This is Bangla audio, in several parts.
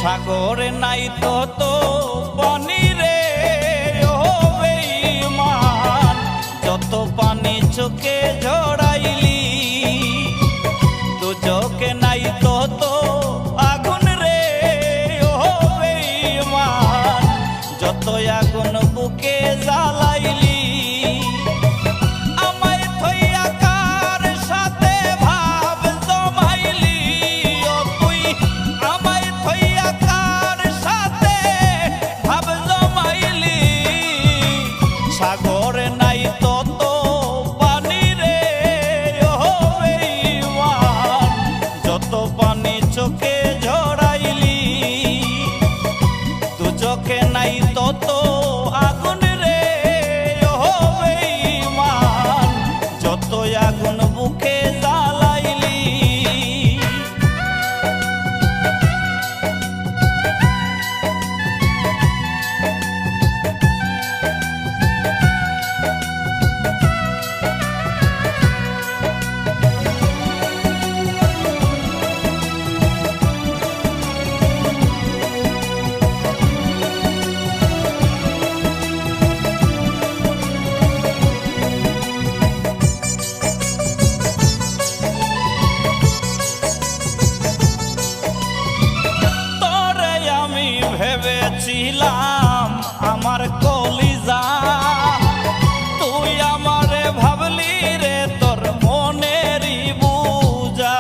সাগরে নাই তো পানি রে ও বেঈমান, যত পানি চোখে ঝরাইলি। দুজকে নাই তো আগুন রে ও বেঈমান, যত আগুন বুকে জ্বালাইলি। সাগরে নাই তো পানি রে ও বেঈমান, যত পানি চোখে ঝরাইলি। দুজকে নাই তো আগুন রে ও বেঈমান, যত আগুন বুকে জ্বালাইলি। ভেবেছিলাম আমার কলিজা, তুই আমারে ভাবলি রে তোর মনেরই বুঝা।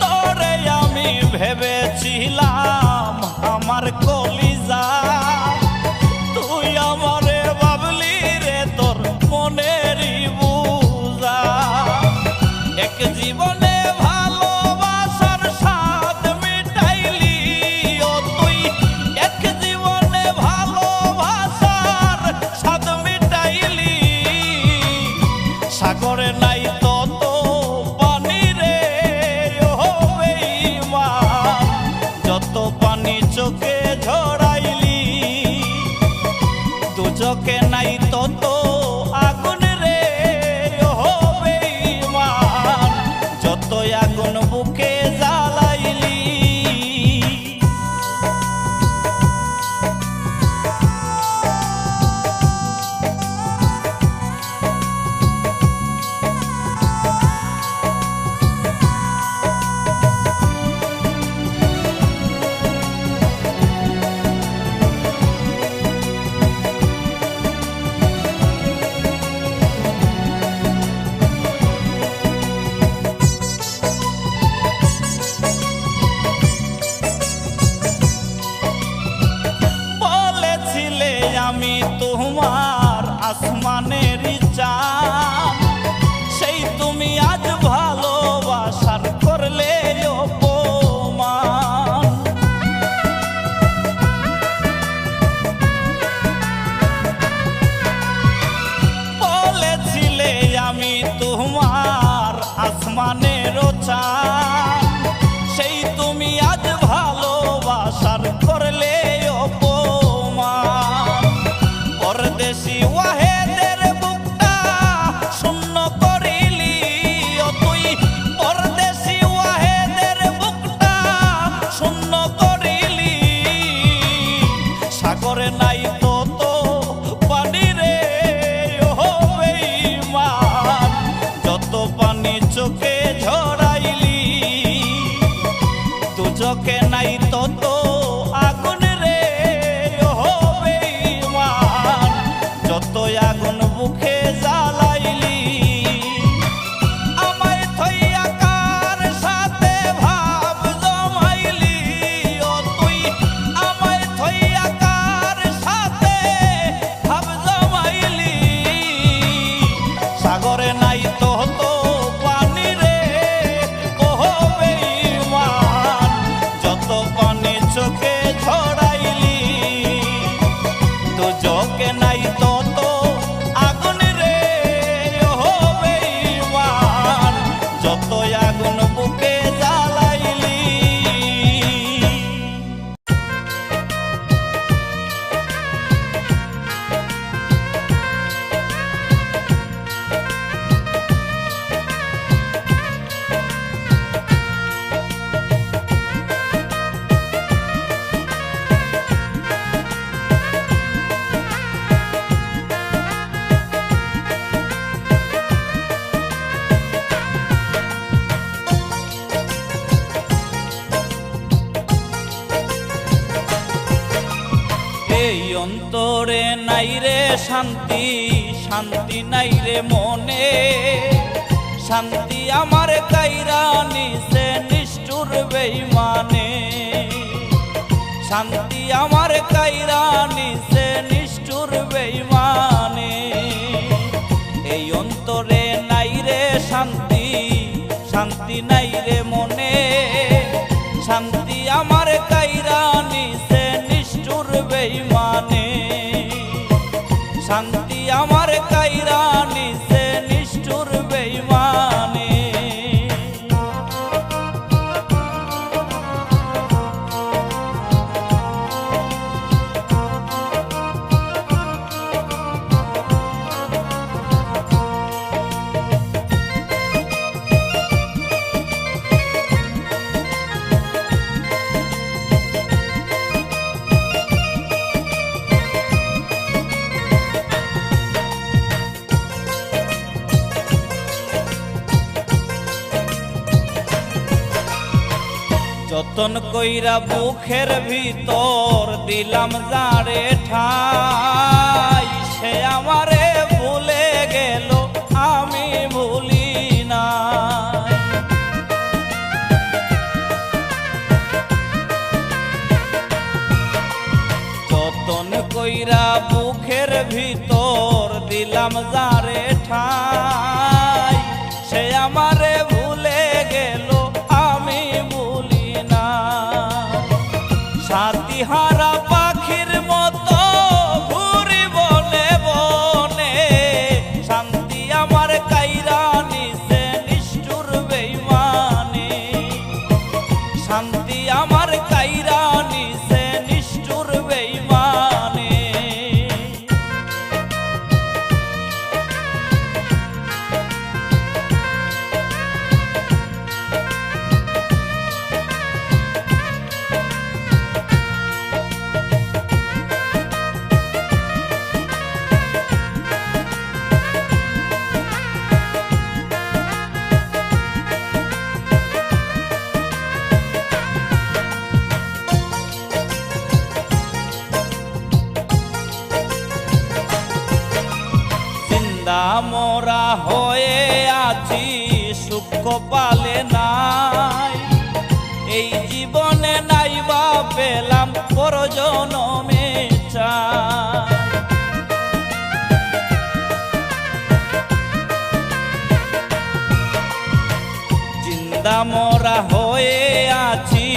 তোরে আমি ভেবেছিলাম আমার কলিজা, তুই আমারে ভাবলি রে তোর মনেরই বুঝা। এক জীবনে ভালোবাসার স্বাদ মিটাইলি ও তুই, এক জীবনে ভালোবাসার স্বাদ মিটাইলি। সাগরে নাই তো পানি রে ও বেঈমান, যত পানি চোখে ঝরাইলি। দুজকে নাই তো আগুন রে ও বেঈমান, যত আগুন বুকে জ্বালাইলি। আমি তোমার আসমানের চাঁদ, সেই তুমি আজ ভালোবাসার করলে অপমান। বলেছিলে আমি তোমার আসমানের চাঁদ, সেই তুমি আজ ভালোবাসার করলে অপমান। পরদেশি ওয়াহেদের বুকটা শূন্য করিলি ও তুই, পরদেশি ওয়াহেদের বুকটা শূন্য করিলি। সাগরে নাই তো পানি রে ও বেঈমান, যত পানি চোখে ঝরাইলি। দুজকে নাই তো আগুন রে ও বেঈমান, যত আগুন বুকে জ্বালাইলি। আমায় থইয়া কার সাথে ভাব জমাইলি ও তুই, আমায় থইয়া কার সাথে ভাব জমাইলি। সাগরে নাই তো পানি রে ও বেঈমান, যত পানি চোখে ঝরাইলি। দুজকে নাই তো আগুন রে এই অন্তরে নাই রে শান্তি, শান্তি নাই রে মনে, শান্তি আমার কাইরা নিছে নিষ্ঠুর বেঈমানে, শান্তি আমার কাইরা নিছে নিষ্ঠুর বেঈমানে। এই অন্তরে নাই রে শান্তি, শান্তি নাই রে মনে, শান্তি আমার কাইরা নিছে নিষ্ঠুর বেঈমানে, শান্তি আমার কাইরা নিছে নিষ্ঠুর বেঈমানে। যতন কইরা বুকের ভিতর দিলাম যারে ঠাই, সে আমারে ভুলে গেল আমি ভুলি নাই। যতন কইরা বুকের ভিতর দিলাম যারে ঠাই, সে আমারে ভুলে গেল আমি ভুলি না। সাথীহারা পাখির মতো ঘুরি বনে বনে, শান্তি আমার কাইরা নিছে নিষ্ঠুর বেঈমানে, শান্তি আমার কাইরা নিছে নিষ্ঠুর বেঈমানে। মোরা হয়ে আছি সুখ পালে নাই, এই জীবনে নাইবা পেলাম পরজনমে চাই। জিন্দা মোরা হয়ে আছি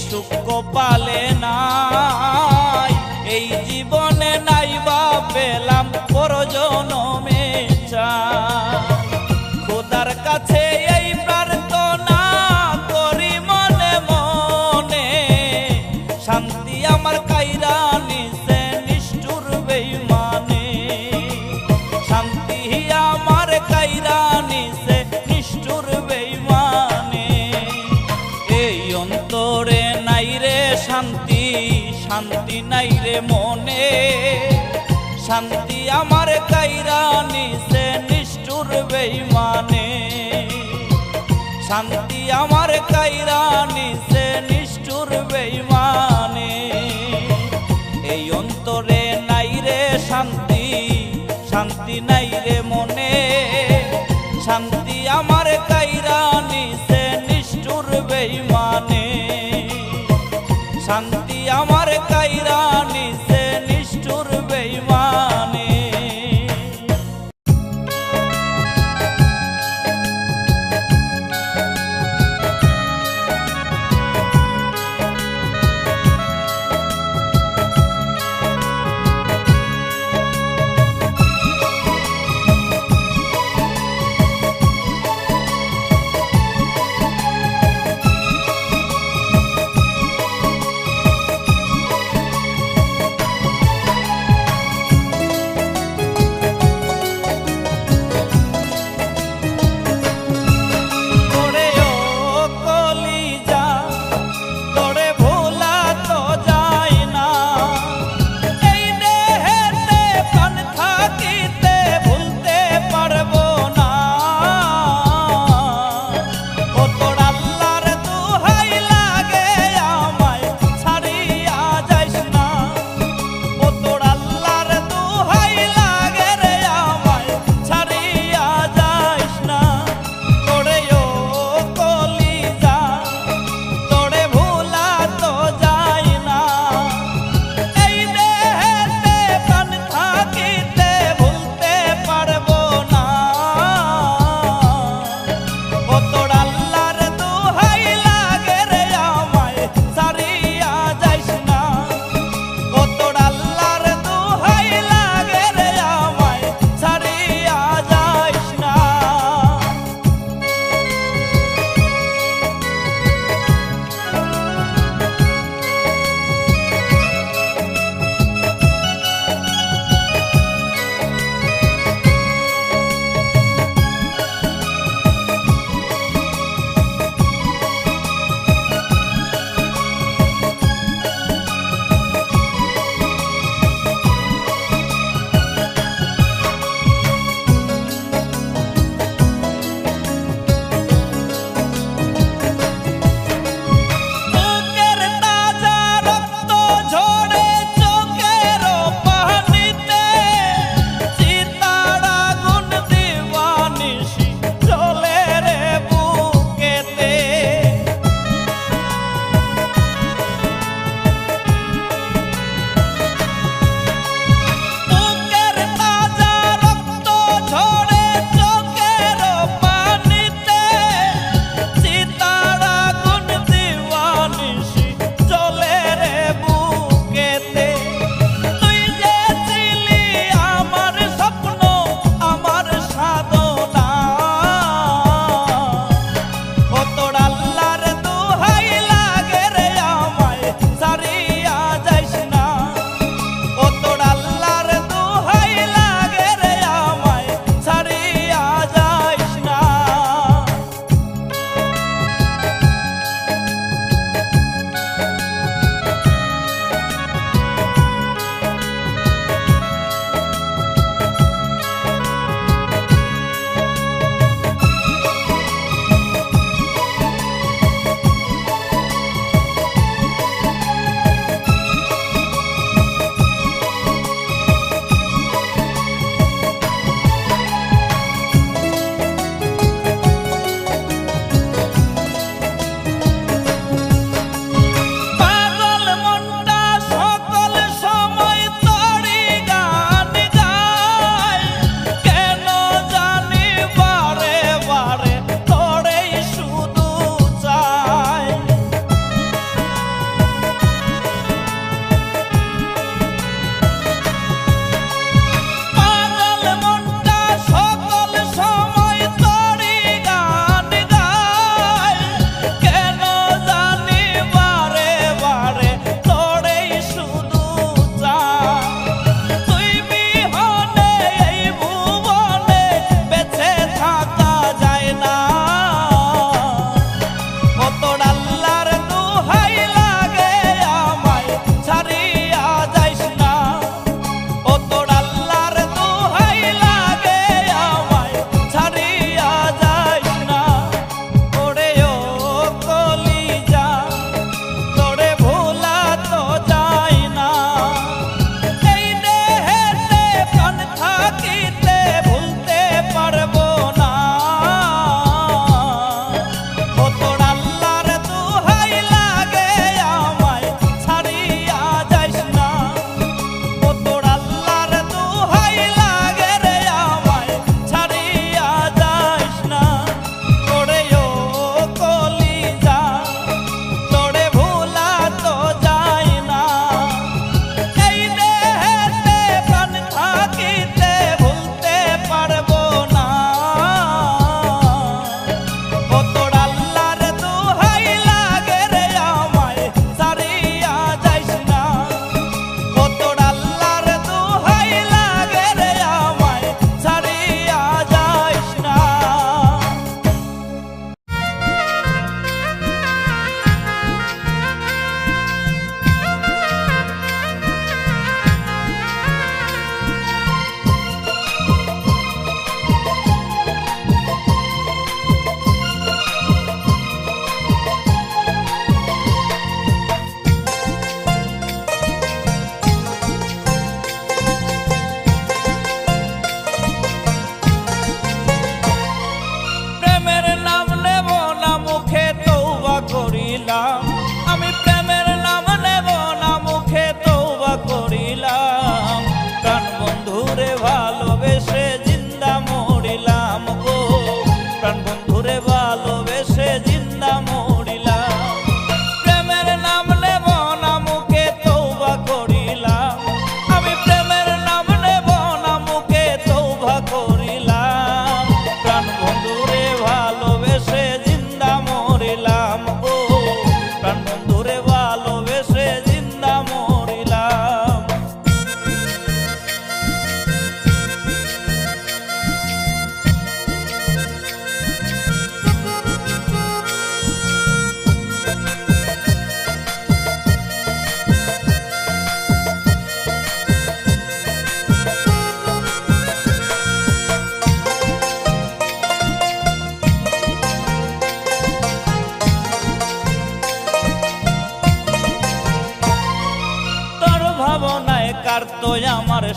সুখ পালে নাই, এই জীবনে নাইবা পেলাম পরজনমে চাই। খোদার কাছে এই প্রার্থনা করি মনে মনে, শান্তি আমার কাইরা নিছে নিষ্ঠুর বেঈমানে, শান্তি আমার কাইরা নিছে নিষ্ঠুর বেঈমানে। এই অন্তরে নাই রে শান্তি, শান্তি নাই রে মনে, শান্তি আমার কাইরা নিছে নিষ্ঠুর বেঈমানে, শান্তি আমার কাইরা নিছে নিষ্ঠুর বেঈমানে। এই অন্তরে নাই রে শান্তি, শান্তি নাই রে মনে, শান্তি আমার কাইরা নিছে নিষ্ঠুর বেঈমানে, শান্তি আমার কাইরা নিছে নিষ্ঠুর বেঈমানে।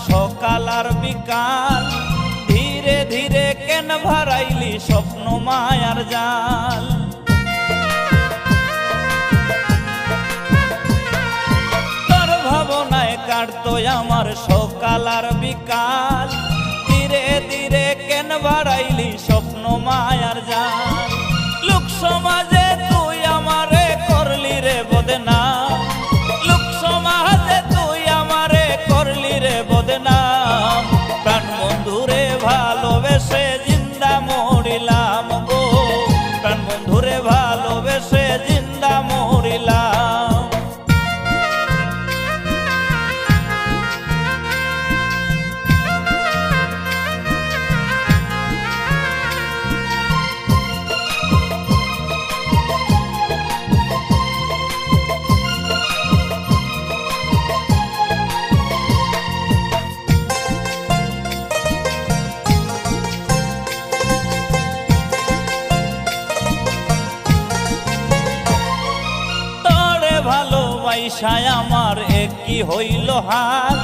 সকাল আর বিকাল, ধীরে ধীরে কেন ভরাইলি স্বপ্ন মায়ার জাল। তোর ভাবনায় কাটতো আমার সকাল আর বিকাল, ধীরে ধীরে কেন ভরাইলি স্বপ্ন মায়ার জাল। লোক সমাজে তুই আমারে করলি রে বদনাম, লোক সমাজে তুই আমারে করলি রে বদনাম। প্রাণ বন্ধুরে ভালোবেসে জিন্দা মরিলাম গো, প্রাণ বন্ধুরে ভালোবেসে জিন্দা মরিলাম। ভালোবাসায় আমার একই হইল হাল,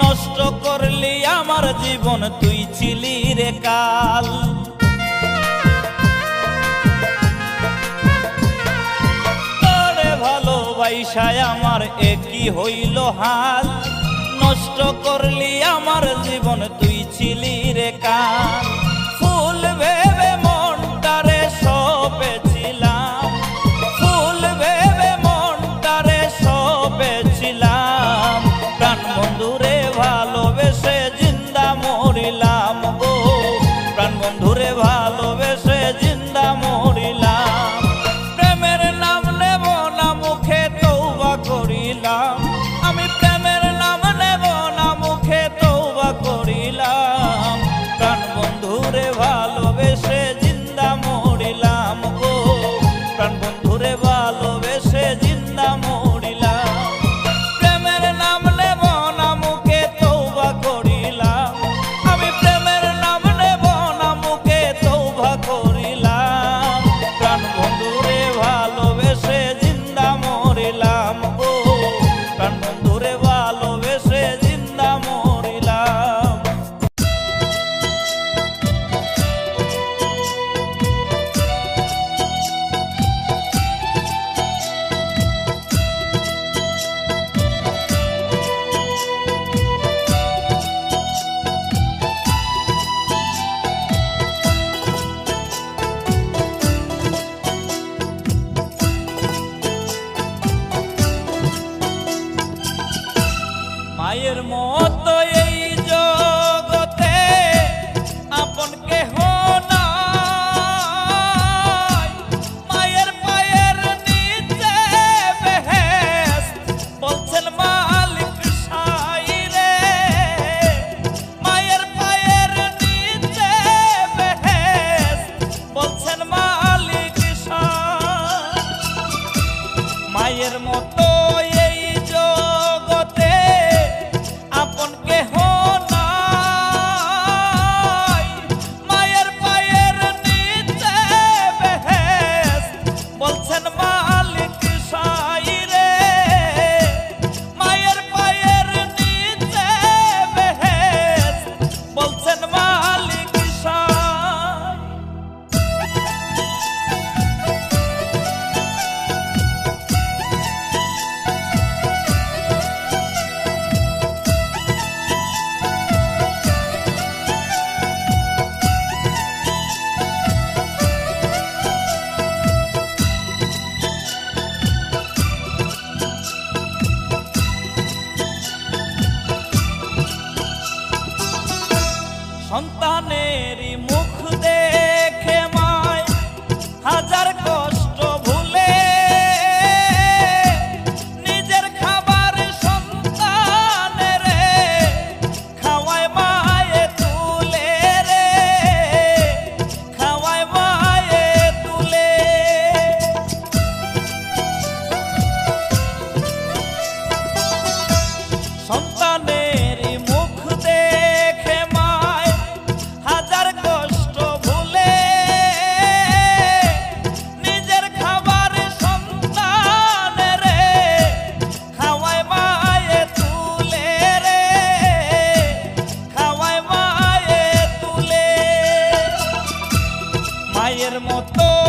নষ্ট করলি আমার জীবন তুই ছিলি রে কাল। তোরে ভালোবাসায় আমার একই হইল হাল, নষ্ট করলি আমার জীবন তুই ছিলি রে কাল। ফুল ভেবে মনটারে সপেছিলাম, ফুল ভেবে মনটারে সপেছিলাম। প্রাণ বন্ধুরে ভালোবেসে জিন্দা মরিলাম গো, প্রাণ বন্ধুরে ভালোবেসে জিন্দা মরিলাম। প্রেমের নাম নেব না মুখে তওবা করিলাম, আমি প্রেমের নাম নেব না মুখে তওবা করিলাম। প্রাণ বন্ধুরে ভালোবেসে জিন্দা মরিলাম গো, প্রাণ বন্ধুরে ভালোবেসে জিন্দা মরিলাম। প্রেমের নাম নেব না মুখে তওবা করিলাম, আমি প্রেমের নাম নেব না মুখে তওবা করিলাম। প্রাণ বন্ধুরে ভালোবেসে জিন্দা মরিলাম গো, প্রাণ বন্ধুরে ভালোবেসে জিন্দা মরিলাম। মায়ের মতো এই জগতে আপন কেহ নাই, মায়ের পায়ের নিচে বেহেশত বলছেন মালিক সাই রে। মায়ের পায়ের নিচে বেহেশত বলছেন মালিক সাই। মায়ের মতো এই জগতে আপন কেহ নাই, মায়ের পায়ের নিচে বেহেশত বলছেন মালিক সাই রে। মায়ের পায়ের নিচে বেহেশত বলছেন মালিক সাই। সন্তানেরই মুখ দেখে মায় হাজার কষ্ট ভুলে, নিজের খাবার সন্তানেরে খাওয়ায় মায়ে তুলে রে, খাওয়ায় মায়ে তুলে। সন্তানেরই মুখ দেখে মায় হাজার কষ্ট ভুলে, মতো